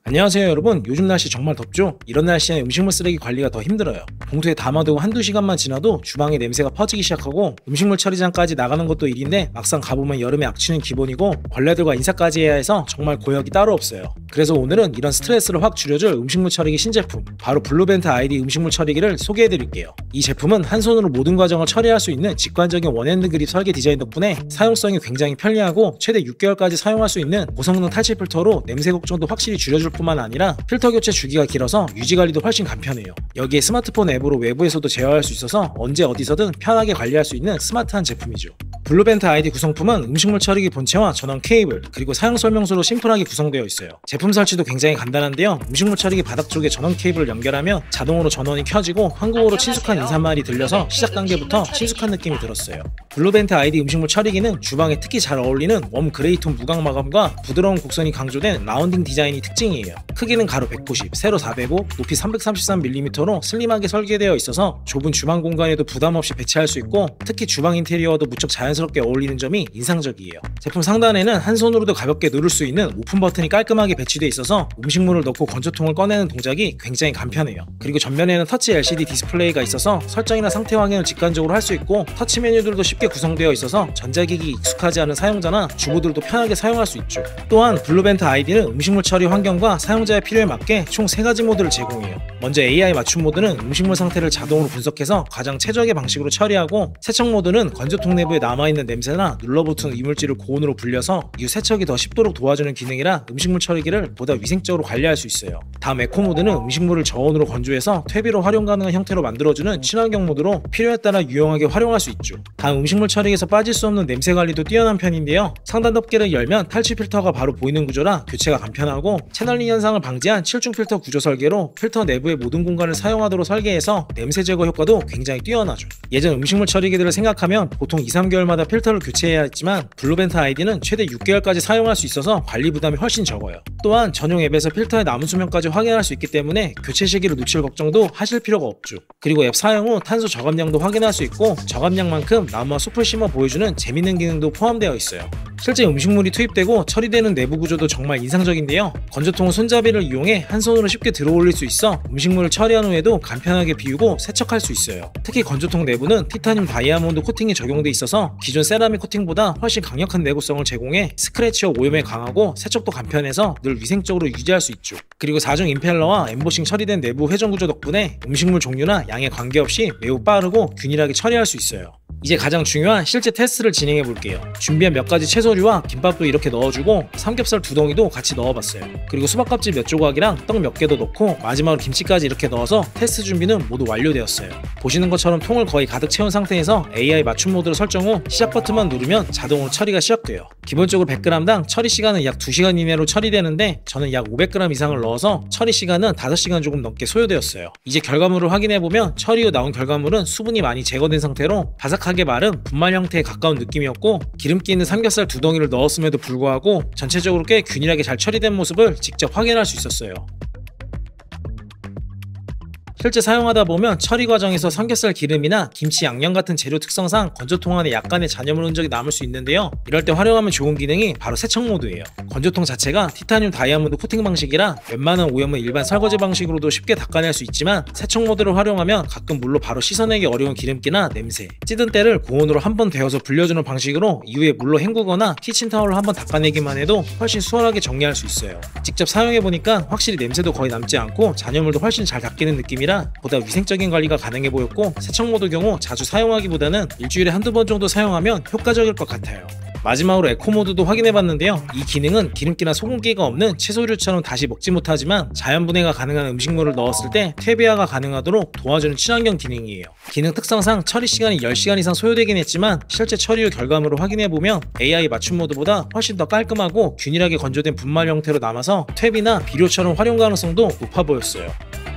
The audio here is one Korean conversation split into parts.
안녕하세요 여러분. 요즘 날씨 정말 덥죠? 이런 날씨에 음식물 쓰레기 관리가 더 힘들어요. 봉투에 담아두고 한두 시간만 지나도 주방에 냄새가 퍼지기 시작하고 음식물 처리장까지 나가는 것도 일인데 막상 가보면 여름에 악취는 기본이고 벌레들과 인사까지 해야 해서 정말 고역이 따로 없어요. 그래서 오늘은 이런 스트레스를 확 줄여줄 음식물 처리기 신제품 바로 블루벤트 아이디 음식물 처리기를 소개해드릴게요. 이 제품은 한 손으로 모든 과정을 처리할 수 있는 직관적인 원핸드 그립 설계 디자인 덕분에 사용성이 굉장히 편리하고 최대 6개월까지 사용할 수 있는 고성능 탈취 필터로 냄새 걱정도 확실히 줄여줄 뿐만 아니라 필터 교체 주기가 길어서 유지관리도 훨씬 간편해요. 여기에 스마트폰 앱으로 외부에서도 제어할 수 있어서 언제 어디서든 편하게 관리할 수 있는 스마트한 제품이죠. 블루벤트 아이디 구성품은 음식물 처리기 본체와 전원 케이블 그리고 사용 설명서로 심플하게 구성되어 있어요. 제품 설치도 굉장히 간단한데요. 음식물 처리기 바닥 쪽에 전원 케이블을 연결하면 자동으로 전원이 켜지고 한국어로 친숙한 인사말이 들려서 시작 단계부터 친숙한 느낌이 들었어요. 블루벤트 아이디 음식물 처리기는 주방에 특히 잘 어울리는 웜 그레이톤 무광 마감과 부드러운 곡선이 강조된 라운딩 디자인이 특징이에요. 크기는 가로 190, 세로 405, 높이 333mm로 슬림하게 설계되어 있어서 좁은 주방 공간에도 부담 없이 배치할 수 있고 특히 주방 인테리어와도 무척 자연스럽게 어울리는 점이 인상적이에요. 제품 상단에는 한 손으로도 가볍게 누를 수 있는 오픈 버튼이 깔끔하게 배치되어 있어서 음식물을 넣고 건조통을 꺼내는 동작이 굉장히 간편해요. 그리고 전면에는 터치 LCD 디스플레이가 있어서 설정이나 상태 확인을 직관적으로 할 수 있고 터치 메뉴들도 쉽게 구성되어 있어서 전자기기 익숙하지 않은 사용자나 주부들도 편하게 사용할 수 있죠. 또한 블루벤트 아이디는 음식물 처리 환경과 사용자의 필요에 맞게 총 3가지 모드를 제공해요. 먼저 AI 맞춤 모드는 음식물 상태를 자동으로 분석해서 가장 최적의 방식으로 처리하고, 세척 모드는 건조통 내부에 남아있는 냄새나 눌러붙은 이물질을 고온으로 불려서 이후 세척이 더 쉽도록 도와주는 기능이라 음식물 처리기를 보다 위생적으로 관리할 수 있어요. 다음 에코 모드는 음식물을 저온으로 건조해서 퇴비로 활용 가능한 형태로 만들어주는 친환경 모드로 필요에 따라 유용하게 활용할 수 있죠. 다음 음식물 처리기에서 빠질 수 없는 냄새 관리도 뛰어난 편인데요. 상단 덮개를 열면 탈취 필터가 바로 보이는 구조라 교체가 간편하고, 채널링 현상을 방지한 7중 필터 구조 설계로 필터 내부의 모든 공간을 사용하도록 설계해서 냄새 제거 효과도 굉장히 뛰어나죠. 예전 음식물 처리기들을 생각하면 보통 2-3개월마다 필터를 교체해야 했지만 블루벤트 아이디는 최대 6개월까지 사용할 수 있어서 관리 부담이 훨씬 적어요. 또한 전용 앱에서 필터의 남은 수명까지 확인할 수 있기 때문에 교체 시기를 놓칠 걱정도 하실 필요가 없죠. 그리고 앱 사용 후 탄소 저감량도 확인할 수 있고 저감량만큼 나무와 숲을 심어 보여주는 재밌는 기능도 포함되어 있어요. 실제 음식물이 투입되고 처리되는 내부 구조도 정말 인상적인데요. 건조통은 손잡이를 이용해 한 손으로 쉽게 들어올릴 수 있어 음식물을 처리한 후에도 간편하게 비우고 세척할 수 있어요. 특히 건조통 내부는 티타늄 다이아몬드 코팅이 적용돼 있어서 기존 세라믹 코팅보다 훨씬 강력한 내구성을 제공해 스크래치와 오염에 강하고 세척도 간편해서 늘 위생적으로 유지할 수 있죠. 그리고 4중 임펠러와 엠보싱 처리된 내부 회전 구조 덕분에 음식물 종류나 양에 관계없이 매우 빠르고 균일하게 처리할 수 있어요. 이제 가장 중요한 실제 테스트를 진행해 볼게요. 준비한 몇 가지 채소류와 김밥도 이렇게 넣어주고 삼겹살 2덩이도 같이 넣어봤어요. 그리고 수박 껍질 몇 조각이랑 떡 몇 개도 넣고 마지막으로 김치까지 이렇게 넣어서 테스트 준비는 모두 완료되었어요. 보시는 것처럼 통을 거의 가득 채운 상태에서 AI 맞춤 모드를 설정 후 시작 버튼만 누르면 자동으로 처리가 시작돼요. 기본적으로 100g당 처리 시간은 약 2시간 이내로 처리되는데 저는 약 500g 이상을 넣어서 처리 시간은 5시간 조금 넘게 소요되었어요. 이제 결과물을 확인해보면 처리 후 나온 결과물은 수분이 많이 제거된 상태로 바삭하게 마른 분말 형태에 가까운 느낌이었고, 기름기 있는 삼겹살 2덩이를 넣었음에도 불구하고 전체적으로 꽤 균일하게 잘 처리된 모습을 직접 확인할 수 있었어요. 실제 사용하다 보면 처리 과정에서 삼겹살 기름이나 김치 양념 같은 재료 특성상 건조통 안에 약간의 잔여물 흔적이 남을 수 있는데요. 이럴 때 활용하면 좋은 기능이 바로 세척 모드예요. 건조통 자체가 티타늄 다이아몬드 코팅 방식이라 웬만한 오염은 일반 설거지 방식으로도 쉽게 닦아낼 수 있지만, 세척 모드를 활용하면 가끔 물로 바로 씻어내기 어려운 기름기나 냄새, 찌든 때를 고온으로 한번 데워서 불려주는 방식으로 이후에 물로 헹구거나 키친타올로 한번 닦아내기만 해도 훨씬 수월하게 정리할 수 있어요. 직접 사용해보니까 확실히 냄새도 거의 남지 않고 잔여물도 훨씬 잘 닦이는 느낌이라 보다 위생적인 관리가 가능해 보였고, 세척 모드 경우 자주 사용하기보다는 일주일에 한두 번 정도 사용하면 효과적일 것 같아요. 마지막으로 에코 모드도 확인해봤는데요. 이 기능은 기름기나 소금기가 없는 채소류처럼 다시 먹지 못하지만 자연분해가 가능한 음식물을 넣었을 때 퇴비화가 가능하도록 도와주는 친환경 기능이에요. 기능 특성상 처리 시간이 10시간 이상 소요되긴 했지만 실제 처리 후 결과물을 확인해보면 AI 맞춤 모드보다 훨씬 더 깔끔하고 균일하게 건조된 분말 형태로 남아서 퇴비나 비료처럼 활용 가능성도 높아 보였어요.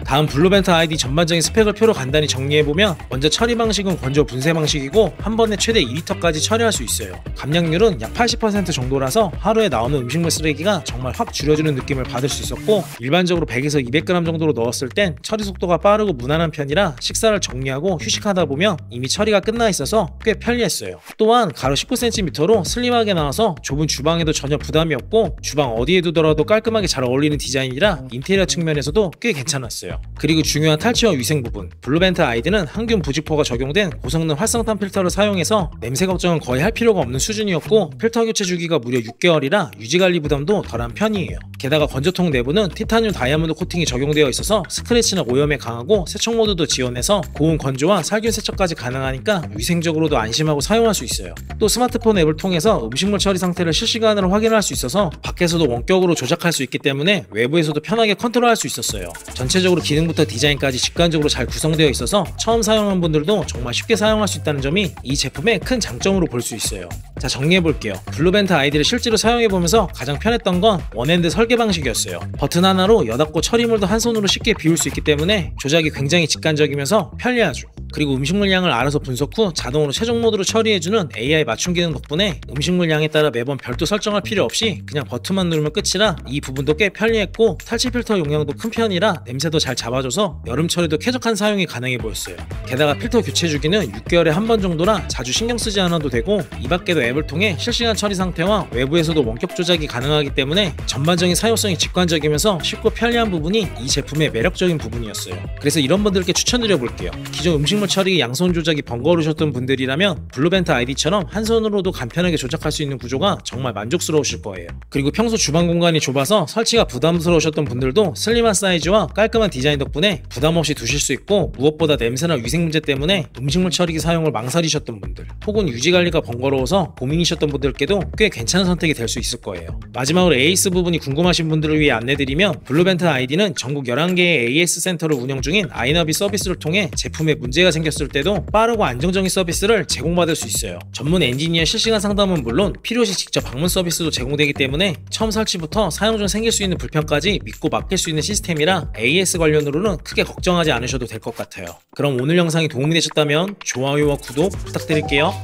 다음 블루벤트 아이디 전반적인 스펙을 표로 간단히 정리해보면, 먼저 처리 방식은 건조 분쇄 방식이고 한 번에 최대 2리터까지 처리할 수 있어요. 감량률은 약 80% 정도라서 하루에 나오는 음식물 쓰레기가 정말 확 줄여주는 느낌을 받을 수 있었고, 일반적으로 100에서 200g 정도로 넣었을 땐 처리 속도가 빠르고 무난한 편이라 식사를 정리하고 휴식하다 보면 이미 처리가 끝나 있어서 꽤 편리했어요. 또한 가로 19cm로 슬림하게 나와서 좁은 주방에도 전혀 부담이 없고, 주방 어디에 두더라도 깔끔하게 잘 어울리는 디자인이라 인테리어 측면에서도 꽤 괜찮았어요. 그리고 중요한 탈취와 위생 부분, 블루벤트 아이디는 항균 부직포가 적용된 고성능 활성탄 필터를 사용해서 냄새 걱정은 거의 할 필요가 없는 수준이었고, 필터 교체 주기가 무려 6개월이라 유지관리 부담도 덜한 편이에요. 게다가 건조통 내부는 티타늄 다이아몬드 코팅이 적용되어 있어서 스크래치나 오염에 강하고 세척 모드도 지원해서 고온 건조와 살균 세척까지 가능하니까 위생적으로도 안심하고 사용할 수 있어요. 또 스마트폰 앱을 통해서 음식물 처리 상태를 실시간으로 확인할 수 있어서 밖에서도 원격으로 조작할 수 있기 때문에 외부에서도 편하게 컨트롤할 수 있었어요. 전체적으로 기능부터 디자인까지 직관적으로 잘 구성되어 있어서 처음 사용한 분들도 정말 쉽게 사용할 수 있다는 점이 이 제품의 큰 장점으로 볼 수 있어요. 자, 정리해볼게요. 블루벤트 아이디를 실제로 사용해보면서 가장 편했던 건 원핸드 설계 방식이었어요. 버튼 하나로 여닫고 처리물도 한 손으로 쉽게 비울 수 있기 때문에 조작이 굉장히 직관적이면서 편리하죠. 그리고 음식물 양을 알아서 분석 후 자동으로 최종 모드로 처리해주는 AI 맞춤 기능 덕분에 음식물 양에 따라 매번 별도 설정할 필요 없이 그냥 버튼만 누르면 끝이라 이 부분도 꽤 편리했고, 탈취 필터 용량도 큰 편이라 냄새도 잘 잡아줘서 여름철에도 쾌적한 사용이 가능해 보였어요. 게다가 필터 교체 주기는 6개월에 한 번 정도라 자주 신경 쓰지 않아도 되고, 이 밖에도 앱을 통해 실시간 처리 상태와 외부에서도 원격 조작이 가능하기 때문에 전반적인 사용성이 직관적이면서 쉽고 편리한 부분이 이 제품의 매력적인 부분이었어요. 그래서 이런 분들께 추천드려 볼게요. 기존 음식물 처리 양손 조작이 번거로우셨던 분들이라면 블루벤트 아이디처럼 한 손으로도 간편하게 조작할 수 있는 구조가 정말 만족스러우실 거예요. 그리고 평소 주방 공간이 좁아서 설치가 부담스러우셨던 분들도 슬림한 사이즈와 깔끔한 디자인 덕분에 부담 없이 두실 수 있고, 무엇보다 냄새나 위생 문제 때문에 음식물 처리기 사용을 망설이셨던 분들, 혹은 유지 관리가 번거로워서 고민이셨던 분들께도 꽤 괜찮은 선택이 될 수 있을 거예요. 마지막으로 AS 부분이 궁금하신 분들을 위해 안내드리면, 블루벤트 아이디는 전국 11개의 AS 센터를 운영 중인 아이너비 서비스를 통해 제품에 문제가 생겼을 때도 빠르고 안정적인 서비스를 제공받을 수 있어요. 전문 엔지니어 실시간 상담은 물론 필요시 직접 방문 서비스도 제공되기 때문에 처음 설치부터 사용 중 생길 수 있는 불편까지 믿고 맡길 수 있는 시스템이라 AS 관련으로는 크게 걱정하지 않으셔도 될 것 같아요. 그럼 오늘 영상이 도움이 되셨다면 좋아요와 구독 부탁드릴게요.